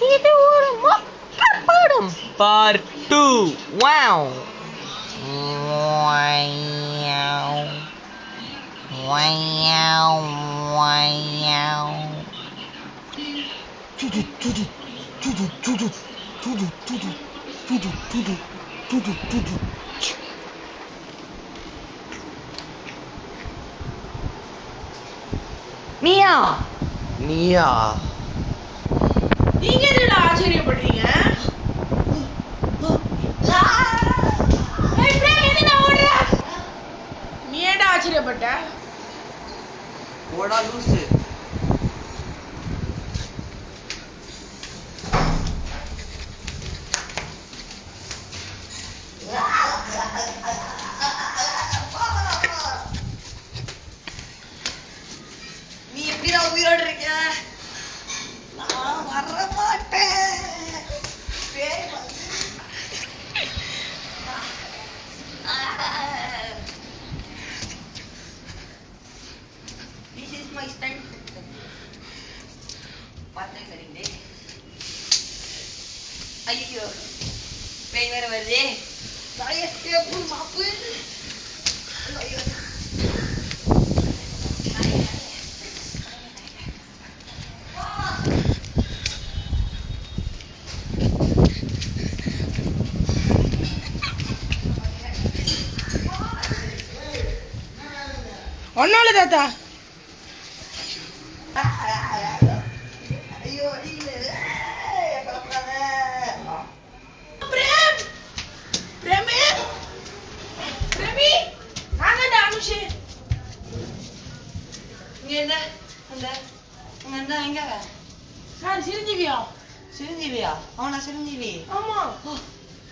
இது ஒரு மொக்க படம் பார்ட் 2. வாவ் நீயா நீயா? நீங்க என்ன ஆச்சரியப்படுறீங்க? நீ ஏன்டா ஆச்சரியப்பட்ட? ஓடா லூசு. நீ எப்படிடா உயிரோடு இருக்க? நான் வர மாட்டேன். This is my stunt. பார்த்தேன் சரிங்களே. ஐயோ பேய் வேற வருதே. தலைய ஸ்டேப்பு மாப்பு. ஐயோ ஒன்னோட தாத்தா. ஐயோ இல்ல கலப்படாத. பிரேம் பிரேமே பிரேமி நாங்கடா அனுஷே. இங்க என்ன அந்த அங்க என்ன எங்க? நான் சிரஞ்சீவியா? சிரஞ்சீவியா? அவனா சிரஞ்சீவி? ஆமா.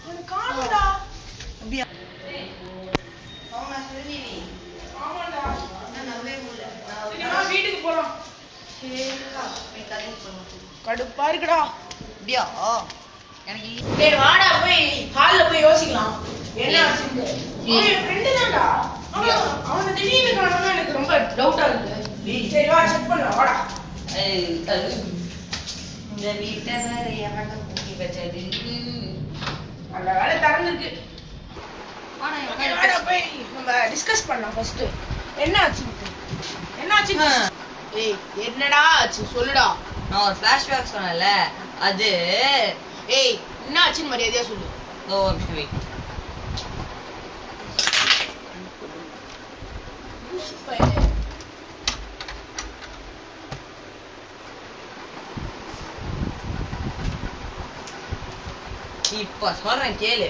அவனை காணோம்டா. அப்படியா? அவனா சிரஞ்சீவி? ஆமாடா. நான் நம்பவே முடியல. சரி வா வீட்டுக்கு போலாம். சரிக்கா நீ கதைக்கு போகணும். கடுப்பா இருக்குடா. அப்படியா? எனக்கு டேய் வாடா போய் ஹால்ல போய் யோசிக்கலாம். என்ன ஆச்சுன்னு. அவன் என் ஃப்ரெண்ட் தான்டா. அவனை திடீர்னு காணோம்னா எனக்கு ரொம்ப டவுட்டா இருக்கு. சரி வா செக் பண்ணலாம் வாடா. இந்த வீட்டை வேற எவன்டா பூட்டி வச்சது? அந்த வேலை திறந்துருக்கு. வாடா வாடா போய் நம்ம டிஸ்கஸ் பண்ணலாம் ஃபர்ஸ்ட். என்ன ஆச்சு? என்ன ஆச்சு? ஏய் என்னடா ஆச்சு சொல்லுடா. நான் ஒரு ஃபிளாஷ்பேக் சொன்னேன்ல அது. ஏய் என்ன ஆச்சுன்னு மரியாதையா சொல்லு. ஓ வெயிட். இப்போ சொல்றேன் கேளு.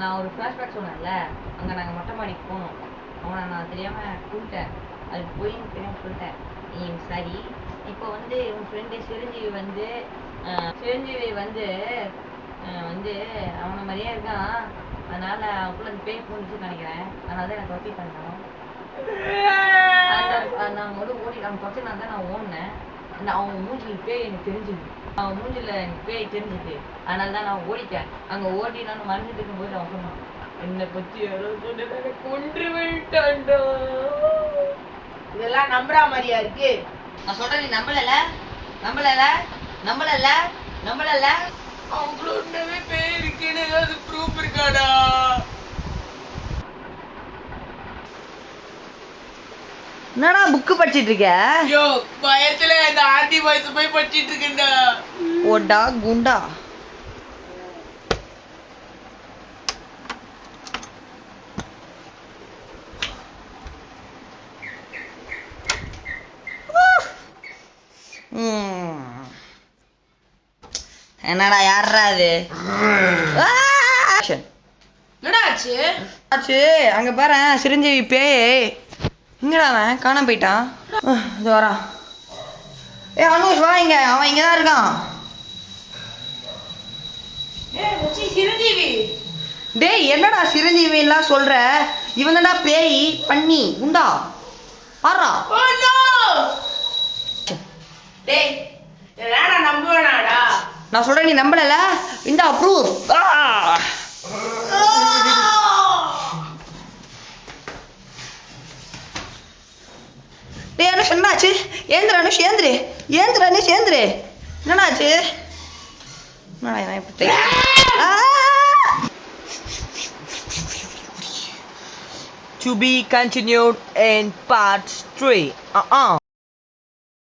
நான் ஒரு ஃபிளாஷ்பேக் சொன்னேன்ல அங்கே நாங்கள் மொட்டை மாடிக்கு போனோம். அவனை நான் தெரியாமல் கூப்பிட்டேன். அது போய் தெரியாமல் சொல்லிட்டேன். நீ சரி இப்போ வந்து உன் ஃப்ரெண்டு சிரஞ்சீவி வந்து வந்து அவனை மாதிரியே இருக்கான். அதனால அவக்குள்ள அந்த பேய் பூந்துச்சுன்னு நினைக்கிறேன். அதனால தான் எனக்கு வசதி பண்ணோம். நான் ஓடி அவன் பக்கத்தில் தான் நான் ஓடினேன். அவன் மூஞ்சில் பேய் எனக்கு தெரிஞ்சுது. அவன் மூஞ்சில் எனக்கு பேய் தெரிஞ்சுது. அதனால தான் நான் ஓடிட்டேன். அங்கே ஓடி நான் மறந்துட்டு இருக்கும்போது அவன் சொன்னான் என்னை பற்றி யாரோ சொன்னதை கொன்று விட்டான்டா. இதெல்லாம் நம்புற மாதிரியா இருக்கு? நான் சொல்றேன் நீ நம்பலல. அவ்வளோ உண்மையே பேய் இருக்குன்னு ஏதாவது ப்ரூஃப் இருக்காடா? என்னடா புக்கு படிச்சிட்டு இருக்க? ஐயோ பயத்துல இந்த ஆண்டி வாய்ஸ் போய் படிச்சிட்டு இருக்கேன்டா. ஓடா குண்டா. என்னடா யாரா அது? என்னடா ஆச்சு? ஆச்சு அங்க பாரு சிரஞ்சீவி பேய். எங்கடா அவன் காணாம போயிட்டான். இது வரான். அனுஷ் வா இங்க. அவன் இங்கதான் இருக்கான். சிரஞ்சீவி. டேய் என்னடா சிரஞ்சீவி எல்லாம் சொல்ற? இவன் தான்டா பேய் பண்ணி உண்டா பாரா. டேய் என்னடா நம்புவேனாடா? நான் சொல்றேன் நீ நம்பலல. இந்த ப்ரூஃப். டேய் அனுஷ் என்னாச்சு? ஏந்திர அனுஷ் ஏந்திரு. என்னடாச்சு? நான் இப்படி To be continued in part 3.